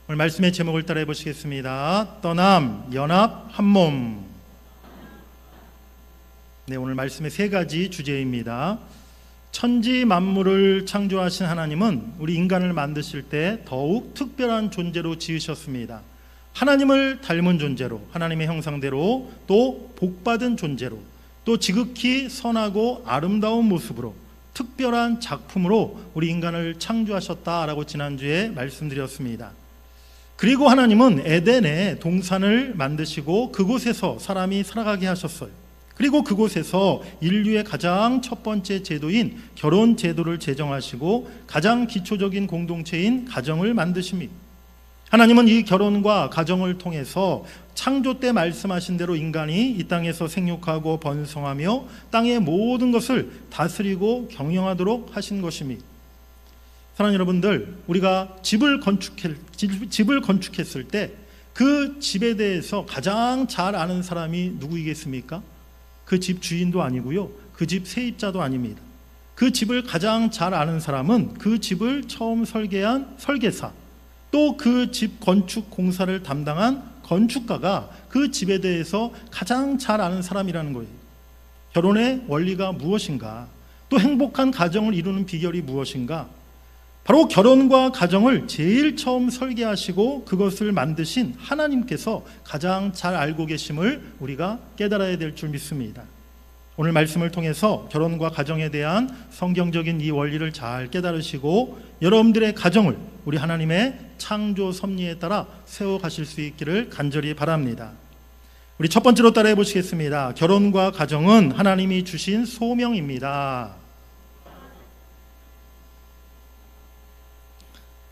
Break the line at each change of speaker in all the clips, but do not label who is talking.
오늘 말씀의 제목을 따라해 보시겠습니다. 떠남, 연합, 한몸. 네, 오늘 말씀의 세 가지 주제입니다. 천지 만물을 창조하신 하나님은 우리 인간을 만드실 때 더욱 특별한 존재로 지으셨습니다. 하나님을 닮은 존재로, 하나님의 형상대로, 또 복받은 존재로, 또 지극히 선하고 아름다운 모습으로, 특별한 작품으로 우리 인간을 창조하셨다라고 지난주에 말씀드렸습니다. 그리고 하나님은 에덴에 동산을 만드시고 그곳에서 사람이 살아가게 하셨어요. 그리고 그곳에서 인류의 가장 첫 번째 제도인 결혼 제도를 제정하시고 가장 기초적인 공동체인 가정을 만드십니다. 하나님은 이 결혼과 가정을 통해서 창조 때 말씀하신 대로 인간이 이 땅에서 생육하고 번성하며 땅의 모든 것을 다스리고 경영하도록 하신 것입니다. 사랑하는 여러분들, 우리가 집을 건축했을 때 그 집에 대해서 가장 잘 아는 사람이 누구이겠습니까? 그 집 주인도 아니고요, 그 집 세입자도 아닙니다. 그 집을 가장 잘 아는 사람은 그 집을 처음 설계한 설계사, 또 그 집 건축 공사를 담당한 건축가가 그 집에 대해서 가장 잘 아는 사람이라는 거예요. 결혼의 원리가 무엇인가? 또 행복한 가정을 이루는 비결이 무엇인가? 바로 결혼과 가정을 제일 처음 설계하시고 그것을 만드신 하나님께서 가장 잘 알고 계심을 우리가 깨달아야 될 줄 믿습니다. 오늘 말씀을 통해서 결혼과 가정에 대한 성경적인 이 원리를 잘 깨달으시고 여러분들의 가정을 우리 하나님의 창조 섭리에 따라 세워가실 수 있기를 간절히 바랍니다. 우리 첫 번째로 따라해 보시겠습니다. 결혼과 가정은 하나님이 주신 소명입니다.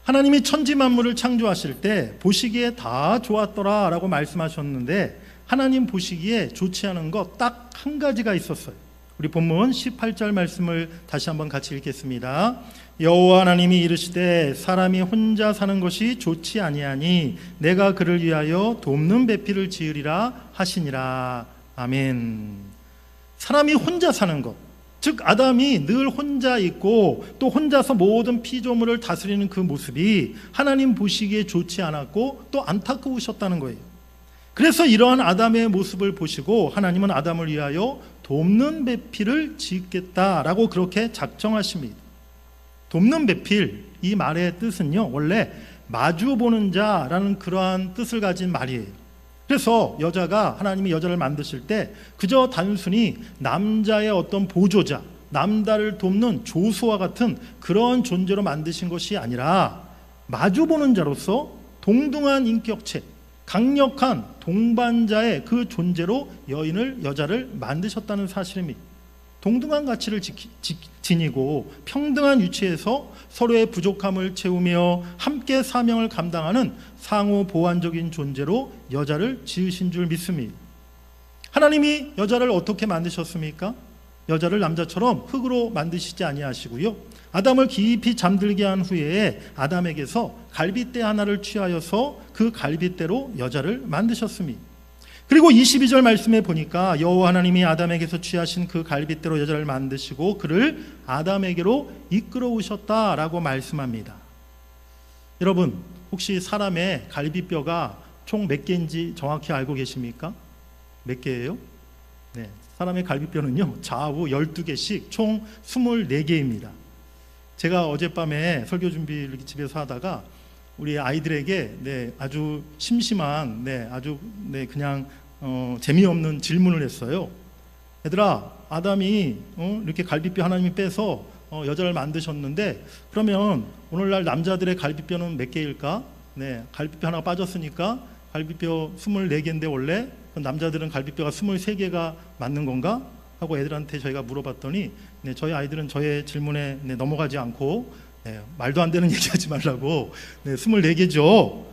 하나님이 천지 만물을 창조하실 때 보시기에 다 좋았더라 라고 말씀하셨는데, 하나님 보시기에 좋지 않은 것 딱 한 가지가 있었어요. 우리 본문 18절 말씀을 다시 한번 같이 읽겠습니다. 여호와 하나님이 이르시되 사람이 혼자 사는 것이 좋지 아니하니 내가 그를 위하여 돕는 배필을 지으리라 하시니라. 아멘. 사람이 혼자 사는 것, 즉 아담이 늘 혼자 있고 또 혼자서 모든 피조물을 다스리는 그 모습이 하나님 보시기에 좋지 않았고 또 안타까우셨다는 거예요. 그래서 이러한 아담의 모습을 보시고 하나님은 아담을 위하여 돕는 배필을 짓겠다라고 그렇게 작정하십니다. 돕는 배필, 이 말의 뜻은요, 원래 마주보는 자라는 그러한 뜻을 가진 말이에요. 그래서 여자가, 하나님이 여자를 만드실 때 그저 단순히 남자의 어떤 보조자, 남자를 돕는 조수와 같은 그런 존재로 만드신 것이 아니라 마주보는 자로서 동등한 인격체, 강력한 동반자의 그 존재로 여자를 만드셨다는 사실입니다. 동등한 가치를 지니고 평등한 위치에서 서로의 부족함을 채우며 함께 사명을 감당하는 상호 보완적인 존재로 여자를 지으신 줄 믿습니다. 하나님이 여자를 어떻게 만드셨습니까? 여자를 남자처럼 흙으로 만드시지 아니하시고요, 아담을 깊이 잠들게 한 후에 아담에게서 갈빗대 하나를 취하여서 그 갈빗대로 여자를 만드셨습니다. 그리고 22절 말씀에 보니까 여호와 하나님이 아담에게서 취하신 그 갈빗대로 여자를 만드시고 그를 아담에게로 이끌어 오셨다라고 말씀합니다. 여러분, 혹시 사람의 갈비뼈가 총 몇 개인지 정확히 알고 계십니까? 몇 개예요? 네, 사람의 갈비뼈는요, 좌우 12개씩 총 24개입니다. 제가 어젯밤에 설교 준비를 집에서 하다가 우리 아이들에게 아주 심심한 그냥 재미없는 질문을 했어요. 얘들아, 아담이 이렇게 갈비뼈 하나님이 빼서 여자를 만드셨는데 그러면 오늘날 남자들의 갈비뼈는 몇 개일까? 갈비뼈 하나 빠졌으니까 갈비뼈 24개인데 원래 남자들은 갈비뼈가 23개가 맞는 건가? 하고 애들한테 저희가 물어봤더니 저희 아이들은 저의 질문에 넘어가지 않고 말도 안 되는 얘기하지 말라고 24개죠.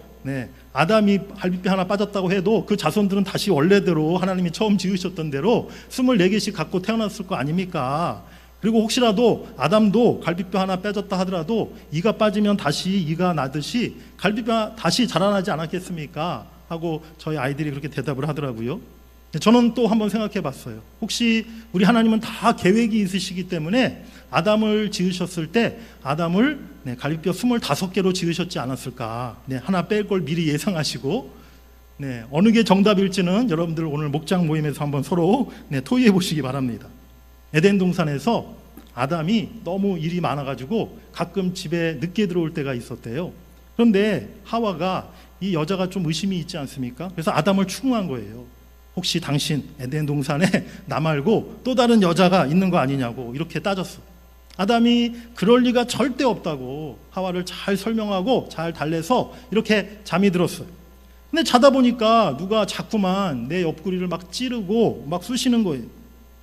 아담이 갈비뼈 하나 빠졌다고 해도 그 자손들은 다시 원래대로 하나님이 처음 지으셨던 대로 24개씩 갖고 태어났을 거 아닙니까? 그리고 혹시라도 아담도 갈비뼈 하나 빼졌다 하더라도 이가 빠지면 다시 이가 나듯이 갈비뼈 다시 자라나지 않았겠습니까? 하고 저희 아이들이 그렇게 대답을 하더라고요. 저는 또 한번 생각해 봤어요. 혹시 우리 하나님은 다 계획이 있으시기 때문에 아담을 지으셨을 때 아담을 갈비뼈 25개로 지으셨지 않았을까. 하나 뺄 걸 미리 예상하시고 어느 게 정답일지는 여러분들 오늘 목장 모임에서 한번 서로 토의해 보시기 바랍니다. 에덴 동산에서 아담이 너무 일이 많아가지고 가끔 집에 늦게 들어올 때가 있었대요. 그런데 하와가 이 여자가 좀 의심이 있지 않습니까? 그래서 아담을 추궁한 거예요. 혹시 당신 에덴 동산에 나 말고 또 다른 여자가 있는 거 아니냐고 이렇게 따졌어. 아담이 그럴 리가 절대 없다고 하와를 잘 설명하고 잘 달래서 이렇게 잠이 들었어요. 근데 자다 보니까 누가 자꾸만 내 옆구리를 막 찌르고 막 쑤시는 거예요.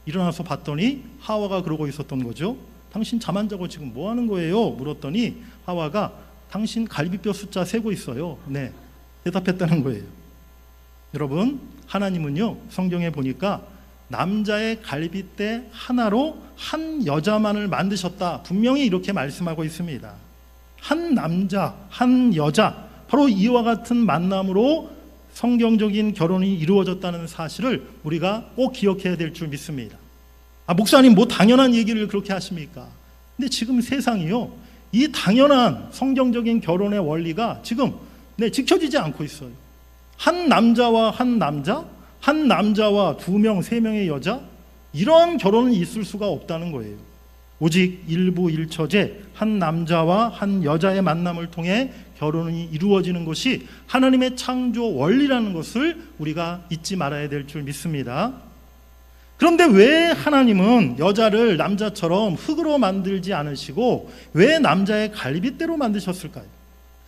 일어나서 봤더니 하와가 그러고 있었던 거죠. 당신 잠 안 자고 지금 뭐 하는 거예요? 물었더니 하와가 당신 갈비뼈 숫자 세고 있어요. 대답했다는 거예요. 여러분, 하나님은요, 성경에 보니까 남자의 갈비뼈 하나로 한 여자만을 만드셨다. 분명히 이렇게 말씀하고 있습니다. 한 남자, 한 여자, 바로 이와 같은 만남으로 성경적인 결혼이 이루어졌다는 사실을 우리가 꼭 기억해야 될 줄 믿습니다. 목사님 뭐 당연한 얘기를 그렇게 하십니까? 근데 지금 세상이요, 이 당연한 성경적인 결혼의 원리가 지금 지켜지지 않고 있어요. 한 남자와 한 남자, 한 남자와 2명, 3명의 여자, 이런 결혼은 있을 수가 없다는 거예요. 오직 일부 일처제 한 남자와 한 여자의 만남을 통해 결혼이 이루어지는 것이 하나님의 창조 원리라는 것을 우리가 잊지 말아야 될 줄 믿습니다. 그런데 왜 하나님은 여자를 남자처럼 흙으로 만들지 않으시고 왜 남자의 갈빗대로 만드셨을까요?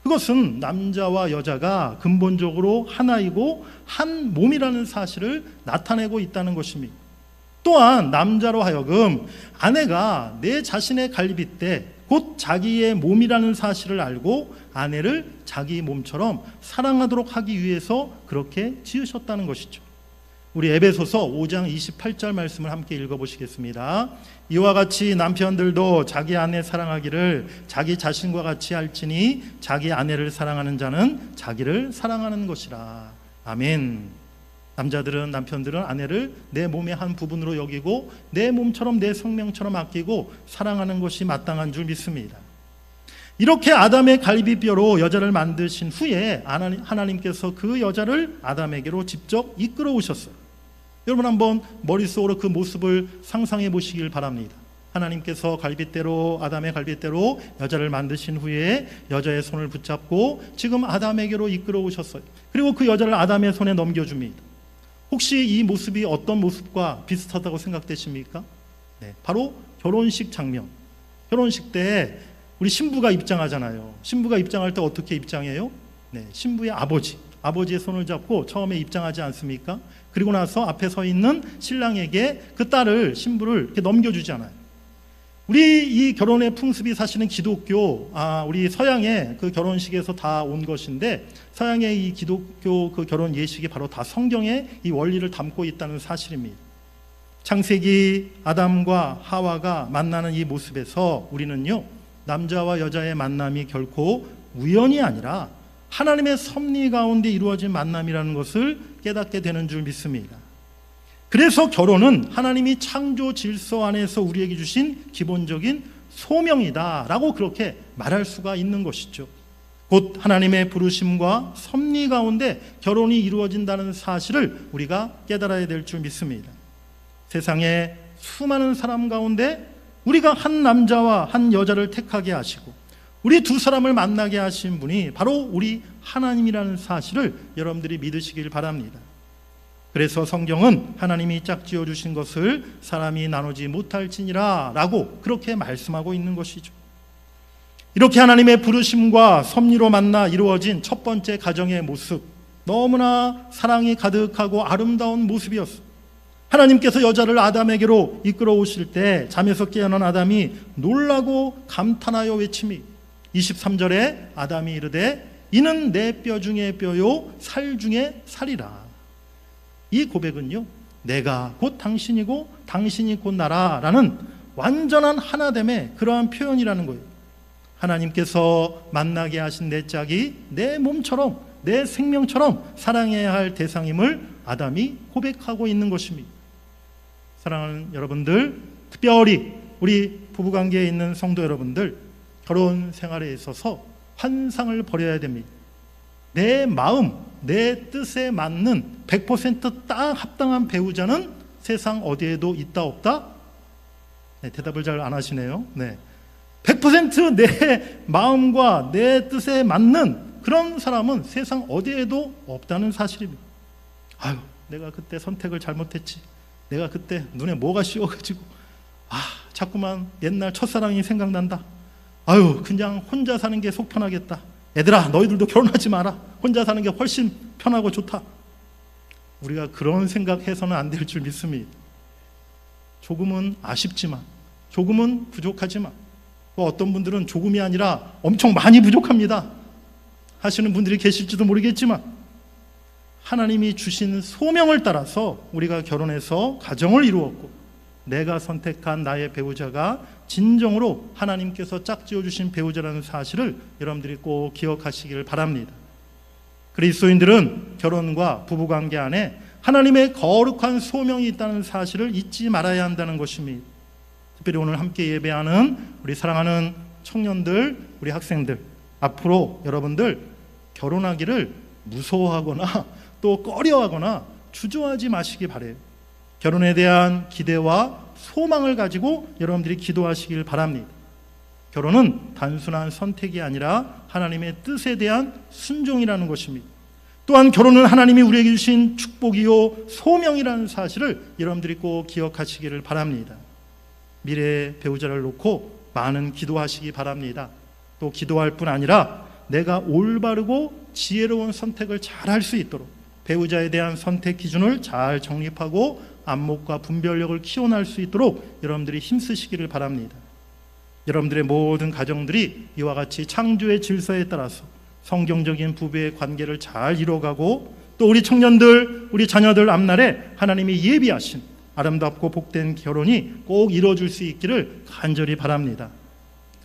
그것은 남자와 여자가 근본적으로 하나이고 한 몸이라는 사실을 나타내고 있다는 것입니다. 또한 남자로 하여금 아내가 내 자신의 갈빗대, 곧 자기의 몸이라는 사실을 알고 아내를 자기 몸처럼 사랑하도록 하기 위해서 그렇게 지으셨다는 것이죠. 우리 에베소서 5장 28절 말씀을 함께 읽어보시겠습니다. 이와 같이 남편들도 자기 아내 사랑하기를 자기 자신과 같이 할지니 자기 아내를 사랑하는 자는 자기를 사랑하는 것이라. 아멘. 남자들은, 남편들은 아내를 내 몸의 한 부분으로 여기고 내 몸처럼, 내 생명처럼 아끼고 사랑하는 것이 마땅한 줄 믿습니다. 이렇게 아담의 갈비뼈로 여자를 만드신 후에 하나님께서 그 여자를 아담에게로 직접 이끌어 오셨어요. 여러분 한번 머릿속으로 그 모습을 상상해 보시길 바랍니다. 하나님께서 갈빗대로, 아담의 갈빗대로 여자를 만드신 후에 여자의 손을 붙잡고 지금 아담에게로 이끌어 오셨어요. 그리고 그 여자를 아담의 손에 넘겨줍니다. 혹시 이 모습이 어떤 모습과 비슷하다고 생각되십니까? 바로 결혼식 장면. 결혼식 때 우리 신부가 입장하잖아요. 신부가 입장할 때 어떻게 입장해요? 신부의 아버지의 손을 잡고 처음에 입장하지 않습니까? 그리고 나서 앞에 서 있는 신랑에게 그 딸을, 신부를 이렇게 넘겨주잖아요. 우리 이 결혼의 풍습이 사실은 기독교, 우리 서양의 그 결혼식에서 다 온 것인데, 서양의 이 기독교 그 결혼 예식이 바로 다 성경의 이 원리를 담고 있다는 사실입니다. 창세기 아담과 하와가 만나는 이 모습에서 우리는요, 남자와 여자의 만남이 결코 우연이 아니라 하나님의 섭리 가운데 이루어진 만남이라는 것을 깨닫게 되는 줄 믿습니다. 그래서 결혼은 하나님이 창조 질서 안에서 우리에게 주신 기본적인 소명이다라고 그렇게 말할 수가 있는 것이죠. 곧 하나님의 부르심과 섭리 가운데 결혼이 이루어진다는 사실을 우리가 깨달아야 될 줄 믿습니다. 세상에 수많은 사람 가운데 우리가 한 남자와 한 여자를 택하게 하시고 우리 두 사람을 만나게 하신 분이 바로 우리 하나님이라는 사실을 여러분들이 믿으시길 바랍니다. 그래서 성경은 하나님이 짝지어 주신 것을 사람이 나누지 못할지니라 라고 그렇게 말씀하고 있는 것이죠. 이렇게 하나님의 부르심과 섭리로 만나 이루어진 첫 번째 가정의 모습, 너무나 사랑이 가득하고 아름다운 모습이었습니다. 하나님께서 여자를 아담에게로 이끌어 오실 때 잠에서 깨어난 아담이 놀라고 감탄하여 외침이 23절에 아담이 이르되 이는 내 뼈 중에 뼈요 살 중에 살이라. 이 고백은요, 내가 곧 당신이고 당신이 곧 나라라는 완전한 하나됨의 그러한 표현이라는 거예요. 하나님께서 만나게 하신 내 짝이 내 몸처럼, 내 생명처럼 사랑해야 할 대상임을 아담이 고백하고 있는 것입니다. 사랑하는 여러분들, 특별히 우리 부부관계에 있는 성도 여러분들, 결혼 생활에 있어서 환상을 버려야 됩니다. 내 마음, 내 뜻에 맞는 100% 합당한 배우자는 세상 어디에도 있다 없다? 네, 대답을 잘 안 하시네요. 네. 100% 내 마음과 내 뜻에 맞는 그런 사람은 세상 어디에도 없다는 사실입니다. 아유, 내가 그때 선택을 잘못했지. 내가 그때 눈에 뭐가 씌워가지고 자꾸만 옛날 첫사랑이 생각난다. 아유, 그냥 혼자 사는 게 속 편하겠다. 얘들아, 너희들도 결혼하지 마라. 혼자 사는 게 훨씬 편하고 좋다. 우리가 그런 생각해서는 안 될 줄 믿습니다. 조금은 아쉽지만, 조금은 부족하지만, 또 어떤 분들은 조금이 아니라 엄청 많이 부족합니다 하시는 분들이 계실지도 모르겠지만, 하나님이 주신 소명을 따라서 우리가 결혼해서 가정을 이루었고, 내가 선택한 나의 배우자가 진정으로 하나님께서 짝지어 주신 배우자라는 사실을 여러분들이 꼭 기억하시기를 바랍니다. 그리스도인들은 결혼과 부부관계 안에 하나님의 거룩한 소명이 있다는 사실을 잊지 말아야 한다는 것입니다. 특별히 오늘 함께 예배하는 우리 사랑하는 청년들, 우리 학생들, 앞으로 여러분들 결혼하기를 무서워하거나 또 꺼려하거나 주저하지 마시기 바래요. 결혼에 대한 기대와 소망을 가지고 여러분들이 기도하시길 바랍니다. 결혼은 단순한 선택이 아니라 하나님의 뜻에 대한 순종이라는 것입니다. 또한 결혼은 하나님이 우리에게 주신 축복이요 소명이라는 사실을 여러분들이 꼭 기억하시기를 바랍니다. 미래의 배우자를 놓고 많은 기도하시기 바랍니다. 또 기도할 뿐 아니라 내가 올바르고 지혜로운 선택을 잘 할 수 있도록 배우자에 대한 선택 기준을 잘 정립하고 안목과 분별력을 키워낼 수 있도록 여러분들이 힘쓰시기를 바랍니다. 여러분들의 모든 가정들이 이와 같이 창조의 질서에 따라서 성경적인 부부의 관계를 잘 이뤄가고, 또 우리 청년들, 우리 자녀들 앞날에 하나님이 예비하신 아름답고 복된 결혼이 꼭 이루어질 수 있기를 간절히 바랍니다.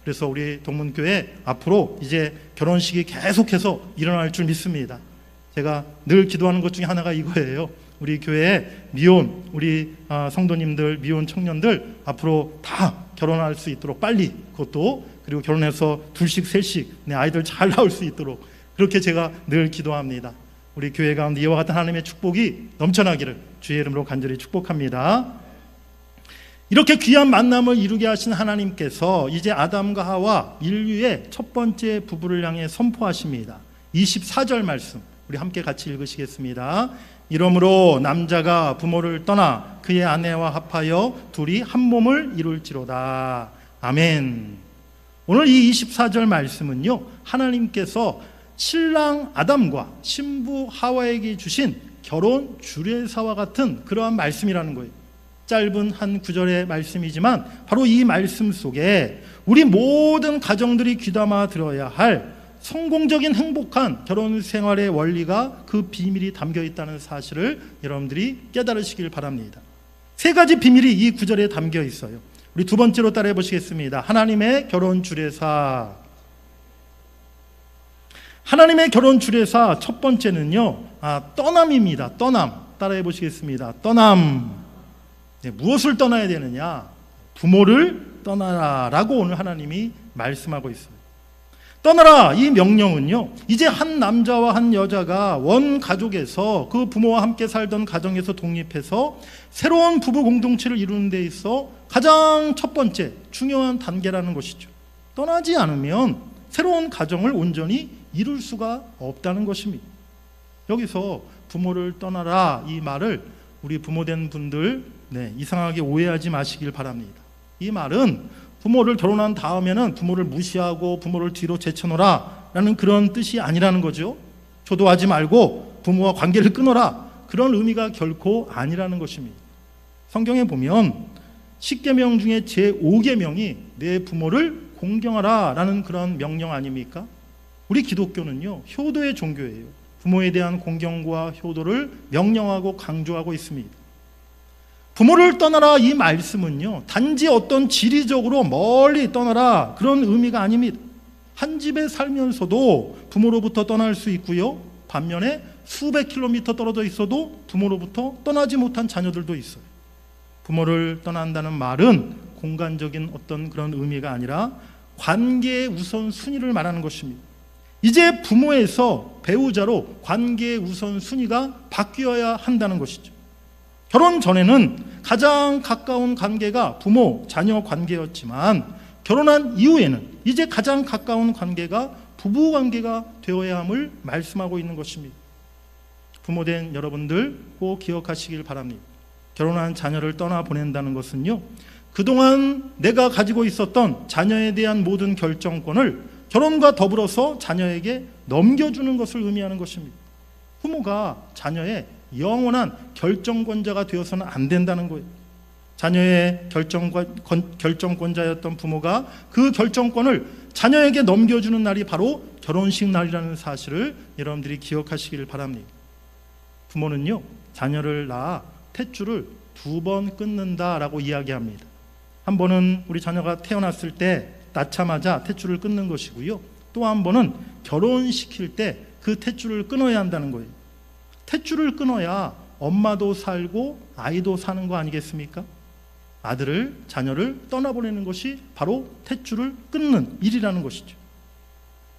그래서 우리 동문교회 앞으로 이제 결혼식이 계속해서 일어날 줄 믿습니다. 제가 늘 기도하는 것 중에 하나가 이거예요. 우리 교회에 미혼, 우리 성도님들, 미혼 청년들 앞으로 다 결혼할 수 있도록 빨리, 그것도 그리고 결혼해서 둘씩 셋씩 내 아이들 잘 나올 수 있도록 그렇게 제가 늘 기도합니다. 우리 교회 가운데 이와 같은 하나님의 축복이 넘쳐나기를 주의 이름으로 간절히 축복합니다. 이렇게 귀한 만남을 이루게 하신 하나님께서 이제 아담과 하와 인류의 첫 번째 부부를 향해 선포하십니다. 24절 말씀 우리 함께 같이 읽으시겠습니다. 이러므로 남자가 부모를 떠나 그의 아내와 합하여 둘이 한 몸을 이룰지로다. 아멘. 오늘 이 24절 말씀은요, 하나님께서 신랑 아담과 신부 하와에게 주신 결혼 주례사와 같은 그러한 말씀이라는 거예요. 짧은 한 구절의 말씀이지만 바로 이 말씀 속에 우리 모든 가정들이 귀담아 들어야 할 성공적인 행복한 결혼 생활의 원리가, 그 비밀이 담겨 있다는 사실을 여러분들이 깨달으시길 바랍니다. 세 가지 비밀이 이 구절에 담겨 있어요. 우리 두 번째로 따라해 보시겠습니다. 하나님의 결혼 주례사. 하나님의 결혼 주례사 첫 번째는요, 떠남입니다. 떠남. 따라해 보시겠습니다. 떠남. 무엇을 떠나야 되느냐? 부모를 떠나라라고 오늘 하나님이 말씀하고 있어요. 떠나라, 이 명령은요, 이제 한 남자와 한 여자가 원 가족에서 그 부모와 함께 살던 가정에서 독립해서 새로운 부부 공동체를 이루는 데 있어 가장 첫 번째 중요한 단계라는 것이죠. 떠나지 않으면 새로운 가정을 온전히 이룰 수가 없다는 것입니다. 여기서 부모를 떠나라, 이 말을 우리 부모된 분들 이상하게 오해하지 마시길 바랍니다. 이 말은 부모를 결혼한 다음에는 부모를 무시하고 부모를 뒤로 제쳐놓으라 라는 그런 뜻이 아니라는 거죠. 초도하지 말고 부모와 관계를 끊어라, 그런 의미가 결코 아니라는 것입니다. 성경에 보면 10계명 중에 제5계명이 내 부모를 공경하라 라는 그런 명령 아닙니까? 우리 기독교는요, 효도의 종교예요. 부모에 대한 공경과 효도를 명령하고 강조하고 있습니다. 부모를 떠나라, 이 말씀은요, 단지 어떤 지리적으로 멀리 떠나라 그런 의미가 아닙니다. 한 집에 살면서도 부모로부터 떠날 수 있고요, 반면에 수백 킬로미터 떨어져 있어도 부모로부터 떠나지 못한 자녀들도 있어요. 부모를 떠난다는 말은 공간적인 어떤 그런 의미가 아니라 관계의 우선순위를 말하는 것입니다. 이제 부모에서 배우자로 관계의 우선순위가 바뀌어야 한다는 것이죠. 결혼 전에는 가장 가까운 관계가 부모, 자녀 관계였지만 결혼한 이후에는 이제 가장 가까운 관계가 부부 관계가 되어야 함을 말씀하고 있는 것입니다. 부모된 여러분들 꼭 기억하시길 바랍니다. 결혼한 자녀를 떠나보낸다는 것은요, 그동안 내가 가지고 있었던 자녀에 대한 모든 결정권을 결혼과 더불어서 자녀에게 넘겨주는 것을 의미하는 것입니다. 부모가 자녀의 영원한 결정권자가 되어서는 안 된다는 거예요. 자녀의 결정권자였던 부모가 그 결정권을 자녀에게 넘겨주는 날이 바로 결혼식 날이라는 사실을 여러분들이 기억하시길 바랍니다. 부모는요, 자녀를 낳아 탯줄을 2번 끊는다라고 이야기합니다. 한 번은 우리 자녀가 태어났을 때 낳자마자 탯줄을 끊는 것이고요, 또 한 번은 결혼시킬 때 그 탯줄을 끊어야 한다는 거예요. 탯줄을 끊어야 엄마도 살고 아이도 사는 거 아니겠습니까? 아들을, 자녀를 떠나보내는 것이 바로 탯줄을 끊는 일이라는 것이죠.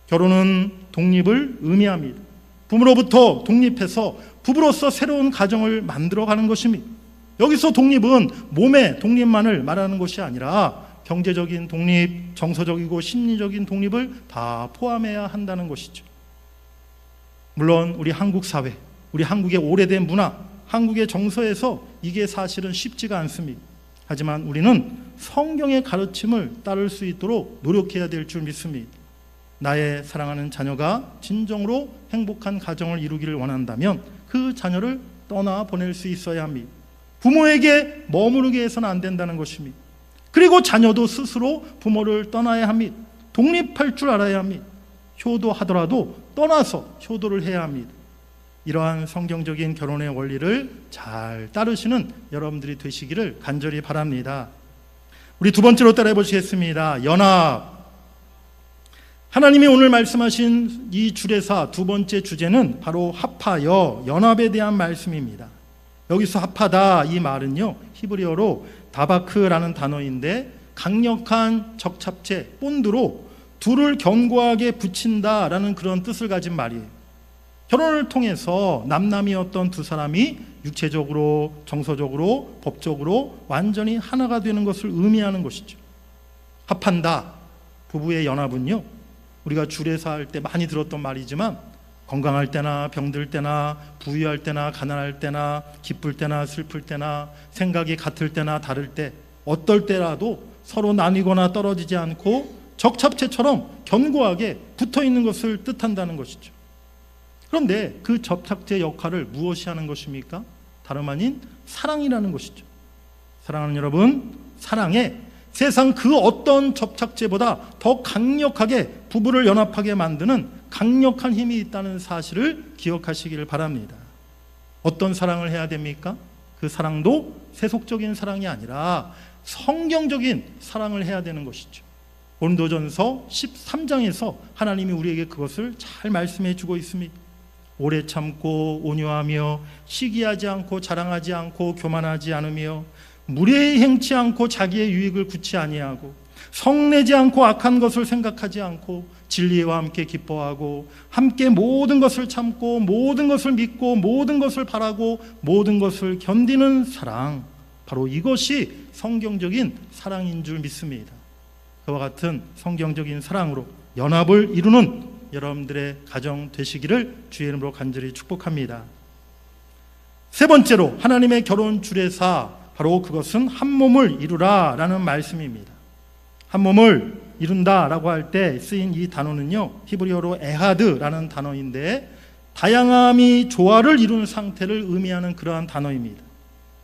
결혼은 독립을 의미합니다. 부모로부터 독립해서 부부로서 새로운 가정을 만들어가는 것입니다. 여기서 독립은 몸의 독립만을 말하는 것이 아니라 경제적인 독립, 정서적이고 심리적인 독립을 다 포함해야 한다는 것이죠. 물론 우리 한국 사회, 우리 한국의 오래된 문화, 한국의 정서에서 이게 사실은 쉽지가 않습니다. 하지만 우리는 성경의 가르침을 따를 수 있도록 노력해야 될 줄 믿습니다. 나의 사랑하는 자녀가 진정으로 행복한 가정을 이루기를 원한다면 그 자녀를 떠나보낼 수 있어야 합니다. 부모에게 머무르게 해서는 안 된다는 것입니다. 그리고 자녀도 스스로 부모를 떠나야 합니다. 독립할 줄 알아야 합니다. 효도하더라도 떠나서 효도를 해야 합니다. 이러한 성경적인 결혼의 원리를 잘 따르시는 여러분들이 되시기를 간절히 바랍니다. 우리 두 번째로 따라해 보시겠습니다. 연합. 하나님이 오늘 말씀하신 이 주례사 두 번째 주제는 바로 합하여 연합에 대한 말씀입니다. 여기서 합하다 이 말은요, 히브리어로 다바크라는 단어인데 강력한 적합체, 본드로 둘을 견고하게 붙인다라는 그런 뜻을 가진 말이에요. 결혼을 통해서 남남이었던 두 사람이 육체적으로, 정서적으로, 법적으로 완전히 하나가 되는 것을 의미하는 것이죠. 합한다, 부부의 연합은요, 우리가 주례사 할 때 많이 들었던 말이지만 건강할 때나 병들 때나 부유할 때나 가난할 때나 기쁠 때나 슬플 때나 생각이 같을 때나 다를 때 어떨 때라도 서로 나뉘거나 떨어지지 않고 적합체처럼 견고하게 붙어있는 것을 뜻한다는 것이죠. 그런데 그 접착제 역할을 무엇이 하는 것입니까? 다름 아닌 사랑이라는 것이죠. 사랑하는 여러분, 사랑에 세상 그 어떤 접착제보다 더 강력하게 부부를 연합하게 만드는 강력한 힘이 있다는 사실을 기억하시기를 바랍니다. 어떤 사랑을 해야 됩니까? 그 사랑도 세속적인 사랑이 아니라 성경적인 사랑을 해야 되는 것이죠. 고린도전서 13장에서 하나님이 우리에게 그것을 잘 말씀해 주고 있습니다. 오래 참고 온유하며 시기하지 않고 자랑하지 않고 교만하지 않으며 무례히 행치 않고 자기의 유익을 구치 아니하고 성내지 않고 악한 것을 생각하지 않고 진리와 함께 기뻐하고 함께 모든 것을 참고 모든 것을 믿고 모든 것을 바라고 모든 것을 견디는 사랑, 바로 이것이 성경적인 사랑인 줄 믿습니다. 그와 같은 성경적인 사랑으로 연합을 이루는 여러분들의 가정 되시기를 주의 이름으로 간절히 축복합니다. 세 번째로 하나님의 결혼 주례사, 바로 그것은 한 몸을 이루라 라는 말씀입니다. 한 몸을 이룬다라고 할 때 쓰인 이 단어는요, 히브리어로 에하드라는 단어인데 다양함이 조화를 이룬 상태를 의미하는 그러한 단어입니다.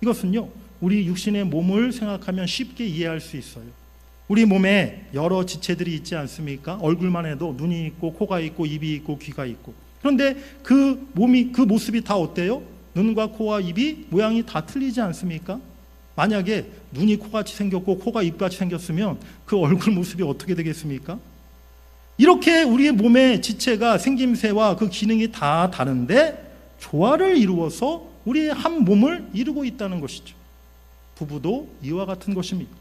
이것은요, 우리 육신의 몸을 생각하면 쉽게 이해할 수 있어요. 우리 몸에 여러 지체들이 있지 않습니까? 얼굴만 해도 눈이 있고 코가 있고 입이 있고 귀가 있고. 그런데 그 몸이, 그 모습이 다 어때요? 눈과 코와 입이 모양이 다 틀리지 않습니까? 만약에 눈이 코같이 생겼고 코가 입같이 생겼으면 그 얼굴 모습이 어떻게 되겠습니까? 이렇게 우리의 몸의 지체가 생김새와 그 기능이 다 다른데 조화를 이루어서 우리의 한 몸을 이루고 있다는 것이죠. 부부도 이와 같은 것입니다.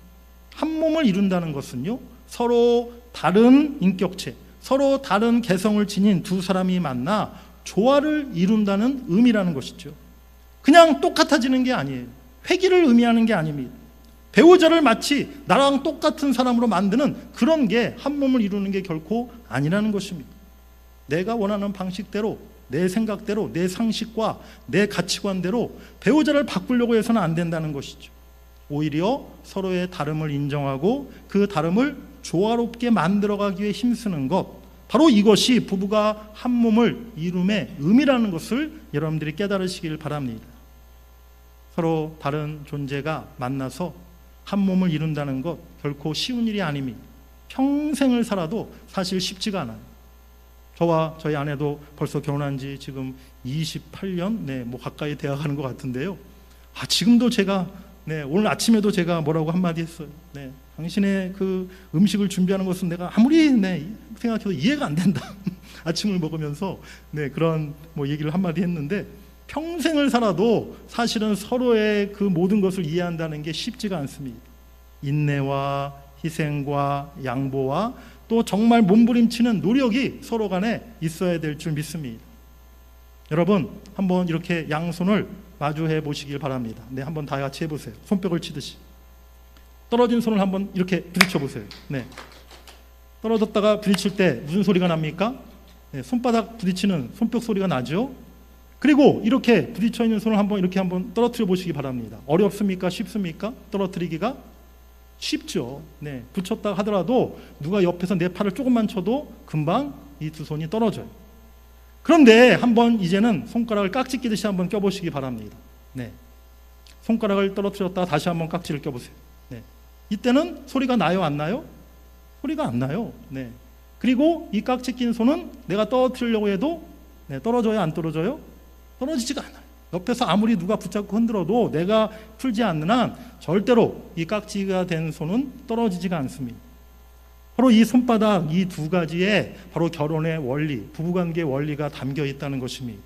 한 몸을 이룬다는 것은요, 서로 다른 인격체, 서로 다른 개성을 지닌 두 사람이 만나 조화를 이룬다는 의미라는 것이죠. 그냥 똑같아지는 게 아니에요. 회귀를 의미하는 게 아닙니다. 배우자를 마치 나랑 똑같은 사람으로 만드는 그런 게 한 몸을 이루는 게 결코 아니라는 것입니다. 내가 원하는 방식대로, 내 생각대로, 내 상식과 내 가치관대로 배우자를 바꾸려고 해서는 안 된다는 것이죠. 오히려 서로의 다름을 인정하고 그 다름을 조화롭게 만들어가기 위해 힘쓰는 것, 바로 이것이 부부가 한 몸을 이룸의 의미라는 것을 여러분들이 깨달으시길 바랍니다. 서로 다른 존재가 만나서 한 몸을 이룬다는 것 결코 쉬운 일이 아닙니다. 평생을 살아도 사실 쉽지가 않아요. 저와 저희 아내도 벌써 결혼한 지 지금 28년 가까이 되어가는 것 같은데요. 지금도 제가 오늘 아침에도 제가 뭐라고 한마디 했어요. 당신의 그 음식을 준비하는 것은 내가 아무리 생각해도 이해가 안 된다. 아침을 먹으면서 그런 얘기를 한마디 했는데, 평생을 살아도 사실은 서로의 그 모든 것을 이해한다는 게 쉽지가 않습니다. 인내와 희생과 양보와 또 정말 몸부림치는 노력이 서로 간에 있어야 될 줄 믿습니다. 여러분, 한번 이렇게 양손을 마주해 보시길 바랍니다. 한번 다 같이 해보세요. 손뼉을 치듯이. 떨어진 손을 한번 이렇게 부딪혀 보세요. 떨어졌다가 부딪힐 때 무슨 소리가 납니까? 손바닥 부딪히는 손뼉 소리가 나죠? 그리고 이렇게 부딪혀 있는 손을 이렇게 한번 떨어뜨려 보시기 바랍니다. 어렵습니까? 쉽습니까? 떨어뜨리기가 쉽죠. 붙였다 하더라도 누가 옆에서 내 팔을 조금만 쳐도 금방 이 두 손이 떨어져요. 그런데 한번 이제는 손가락을 깍지 끼듯이 한번 껴보시기 바랍니다. 손가락을 떨어뜨렸다가 다시 한번 깍지를 껴보세요. 이때는 소리가 나요, 안 나요? 소리가 안 나요. 그리고 이 깍지 낀 손은 내가 떨어뜨리려고 해도 떨어져요, 안 떨어져요? 떨어지지가 않아요. 옆에서 아무리 누가 붙잡고 흔들어도 내가 풀지 않는 한 절대로 이 깍지가 된 손은 떨어지지가 않습니다. 바로 이 손바닥, 이 두 가지에 바로 결혼의 원리, 부부관계의 원리가 담겨 있다는 것입니다.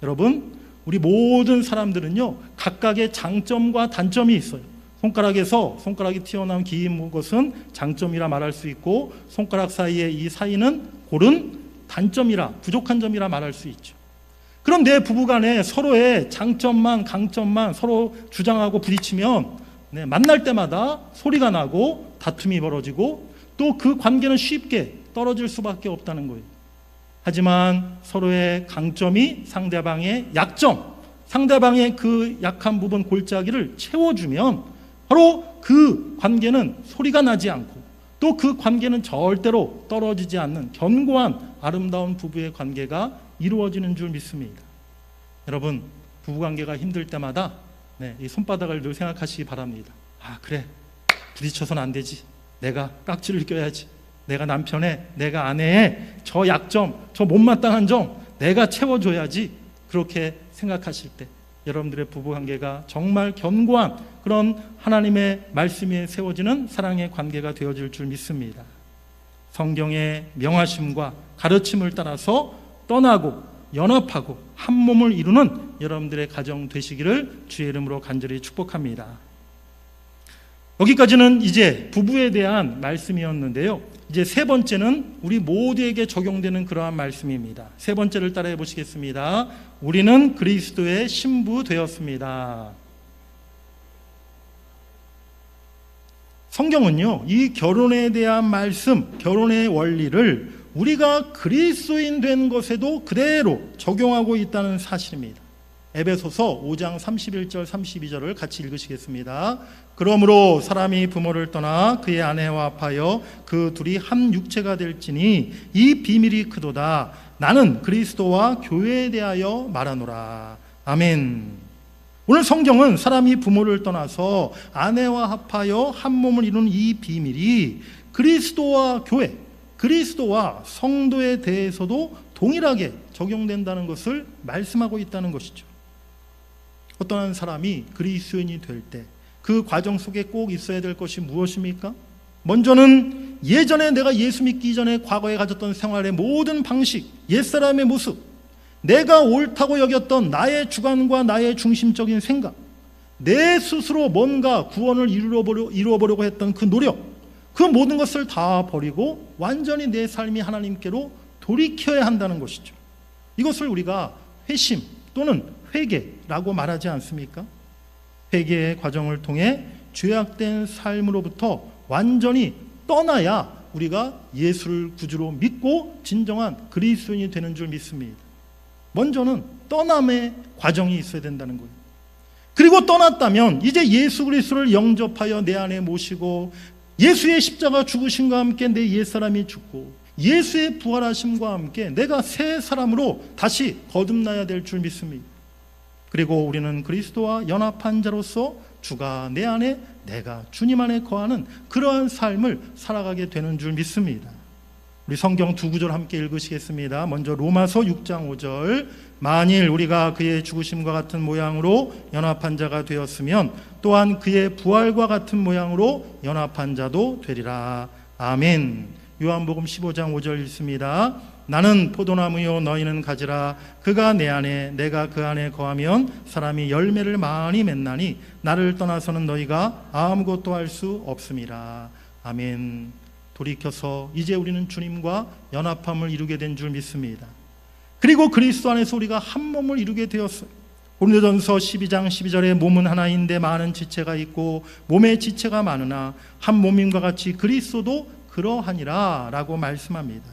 여러분, 우리 모든 사람들은요, 각각의 장점과 단점이 있어요. 손가락이 튀어나온 긴 것은 장점이라 말할 수 있고, 손가락 사이의 이 사이는 고른 단점이라, 부족한 점이라 말할 수 있죠. 그런데 부부간에 서로의 장점만 강점만 서로 주장하고 부딪히면 만날 때마다 소리가 나고 다툼이 벌어지고 또 그 관계는 쉽게 떨어질 수밖에 없다는 거예요. 하지만 서로의 강점이 상대방의 약점, 상대방의 그 약한 부분 골짜기를 채워주면 바로 그 관계는 소리가 나지 않고 또 그 관계는 절대로 떨어지지 않는 견고한 아름다운 부부의 관계가 이루어지는 줄 믿습니다. 여러분, 부부관계가 힘들 때마다 이 손바닥을 늘 생각하시기 바랍니다. 그래, 부딪혀서는 안 되지. 내가 깍지를 껴야지. 내가 남편의, 내가 아내의 저 약점, 저 못마땅한 점 내가 채워줘야지. 그렇게 생각하실 때 여러분들의 부부관계가 정말 견고한 그런 하나님의 말씀에 세워지는 사랑의 관계가 되어질 줄 믿습니다. 성경의 명하심과 가르침을 따라서 떠나고 연합하고 한 몸을 이루는 여러분들의 가정 되시기를 주의 이름으로 간절히 축복합니다. 여기까지는 이제 부부에 대한 말씀이었는데요. 이제 세 번째는 우리 모두에게 적용되는 그러한 말씀입니다. 세 번째를 따라해 보시겠습니다. 우리는 그리스도의 신부 되었습니다. 성경은요, 이 결혼에 대한 말씀, 결혼의 원리를 우리가 그리스도인 된 것에도 그대로 적용하고 있다는 사실입니다. 에베소서 5장 31절 32절을 같이 읽으시겠습니다. 그러므로 사람이 부모를 떠나 그의 아내와 합하여 그 둘이 한 육체가 될지니 이 비밀이 크도다. 나는 그리스도와 교회에 대하여 말하노라. 아멘. 오늘 성경은 사람이 부모를 떠나서 아내와 합하여 한 몸을 이루는 이 비밀이 그리스도와 교회, 그리스도와 성도에 대해서도 동일하게 적용된다는 것을 말씀하고 있다는 것이죠. 어떠한 사람이 그리스도인이 될 때 그 과정 속에 꼭 있어야 될 것이 무엇입니까? 먼저는 예전에 내가 예수 믿기 전에 과거에 가졌던 생활의 모든 방식, 옛사람의 모습, 내가 옳다고 여겼던 나의 주관과 나의 중심적인 생각, 내 스스로 뭔가 구원을 이루어보려고 했던 그 노력, 그 모든 것을 다 버리고 완전히 내 삶이 하나님께로 돌이켜야 한다는 것이죠. 이것을 우리가 회심 또는 회개라고 말하지 않습니까? 회개의 과정을 통해 죄악된 삶으로부터 완전히 떠나야 우리가 예수를 구주로 믿고 진정한 그리스도인이 되는 줄 믿습니다. 먼저는 떠남의 과정이 있어야 된다는 거예요. 그리고 떠났다면 이제 예수 그리스도를 영접하여 내 안에 모시고 예수의 십자가 죽으심과 함께 내 옛사람이 죽고 예수의 부활하심과 함께 내가 새 사람으로 다시 거듭나야 될 줄 믿습니다. 그리고 우리는 그리스도와 연합한 자로서 주가 내 안에 내가 주님 안에 거하는 그러한 삶을 살아가게 되는 줄 믿습니다. 우리 성경 두 구절 함께 읽으시겠습니다. 먼저 로마서 6장 5절, 만일 우리가 그의 죽으심과 같은 모양으로 연합한 자가 되었으면 또한 그의 부활과 같은 모양으로 연합한 자도 되리라. 아멘. 요한복음 15장 5절 읽습니다. 나는 포도나무요 너희는 가지라. 그가 내 안에 내가 그 안에 거하면 사람이 열매를 많이 맺나니 나를 떠나서는 너희가 아무것도 할 수 없음이라. 아멘. 돌이켜서 이제 우리는 주님과 연합함을 이루게 된 줄 믿습니다. 그리고 그리스도 안에서 우리가 한 몸을 이루게 되었어요. 고린도전서 12장 12절에 몸은 하나인데 많은 지체가 있고 몸의 지체가 많으나 한 몸임과 같이 그리스도도 그러하니라 라고 말씀합니다.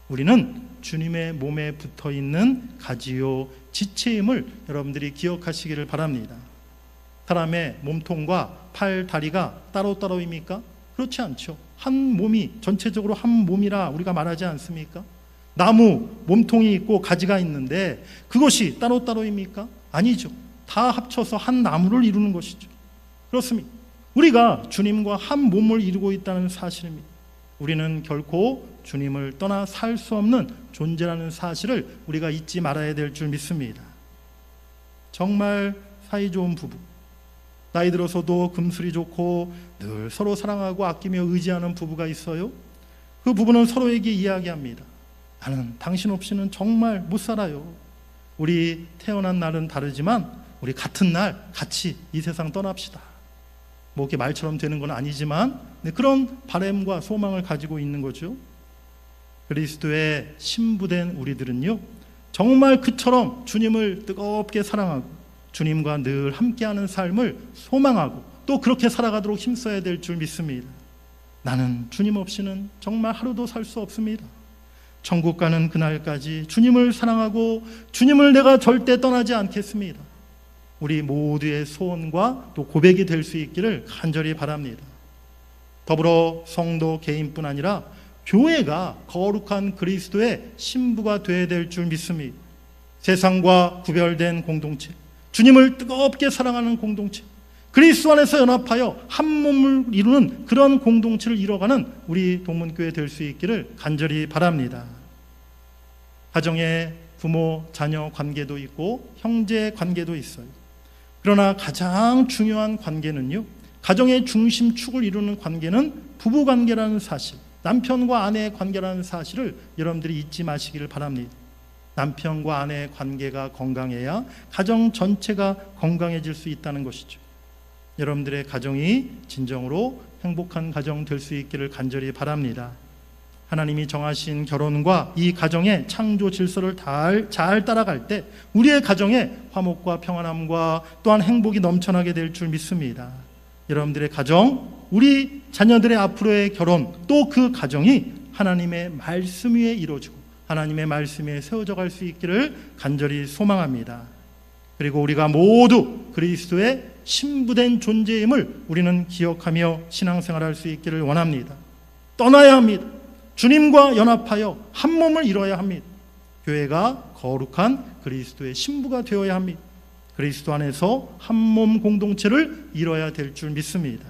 우리는 주님의 몸에 붙어있는 가지요 지체임을 여러분들이 기억하시기를 바랍니다. 사람의 몸통과 팔, 다리가 따로따로입니까? 그렇지 않죠. 한 몸이 전체적으로 한 몸이라 우리가 말하지 않습니까? 나무 몸통이 있고 가지가 있는데 그것이 따로따로입니까? 아니죠. 다 합쳐서 한 나무를 이루는 것이죠. 그렇습니다. 우리가 주님과 한 몸을 이루고 있다는 사실입니다. 우리는 결코 주님을 떠나 살 수 없는 존재라는 사실을 우리가 잊지 말아야 될 줄 믿습니다. 정말 사이좋은 부부, 나이 들어서도 금슬이 좋고 늘 서로 사랑하고 아끼며 의지하는 부부가 있어요. 그 부부는 서로에게 이야기합니다. 나는 당신 없이는 정말 못 살아요. 우리 태어난 날은 다르지만 우리 같은 날 같이 이 세상 떠납시다. 뭐 이렇게 말처럼 되는 건 아니지만 그런 바람과 소망을 가지고 있는 거죠. 그리스도의 신부된 우리들은요, 정말 그처럼 주님을 뜨겁게 사랑하고 주님과 늘 함께하는 삶을 소망하고 또 그렇게 살아가도록 힘써야 될 줄 믿습니다. 나는 주님 없이는 정말 하루도 살 수 없습니다. 천국 가는 그날까지 주님을 사랑하고 주님을 내가 절대 떠나지 않겠습니다. 우리 모두의 소원과 또 고백이 될 수 있기를 간절히 바랍니다. 더불어 성도 개인뿐 아니라 교회가 거룩한 그리스도의 신부가 되어야 될 줄 믿습니다. 세상과 구별된 공동체, 주님을 뜨겁게 사랑하는 공동체, 그리스도 안에서 연합하여 한 몸을 이루는 그런 공동체를 이뤄가는 우리 동문교회 될 수 있기를 간절히 바랍니다. 가정에 부모, 자녀 관계도 있고 형제 관계도 있어요. 그러나 가장 중요한 관계는요, 가정의 중심축을 이루는 관계는 부부관계라는 사실, 남편과 아내의 관계라는 사실을 여러분들이 잊지 마시기를 바랍니다. 남편과 아내의 관계가 건강해야 가정 전체가 건강해질 수 있다는 것이죠. 여러분들의 가정이 진정으로 행복한 가정 될 수 있기를 간절히 바랍니다. 하나님이 정하신 결혼과 이 가정의 창조 질서를 잘 따라갈 때 우리의 가정에 화목과 평안함과 또한 행복이 넘쳐나게 될 줄 믿습니다. 여러분들의 가정, 우리 자녀들의 앞으로의 결혼, 또 그 가정이 하나님의 말씀 위에 이루어지고 하나님의 말씀 위에 세워져 갈 수 있기를 간절히 소망합니다. 그리고 우리가 모두 그리스도의 신부된 존재임을 우리는 기억하며 신앙생활할 수 있기를 원합니다. 떠나야 합니다. 주님과 연합하여 한 몸을 이뤄야 합니다. 교회가 거룩한 그리스도의 신부가 되어야 합니다. 그리스도 안에서 한 몸 공동체를 이뤄야 될 줄 믿습니다.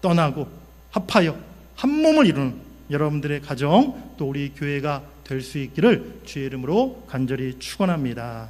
떠나고 합하여 한 몸을 이루는 여러분들의 가정, 또 우리 교회가 될 수 있기를 주의 이름으로 간절히 축원합니다.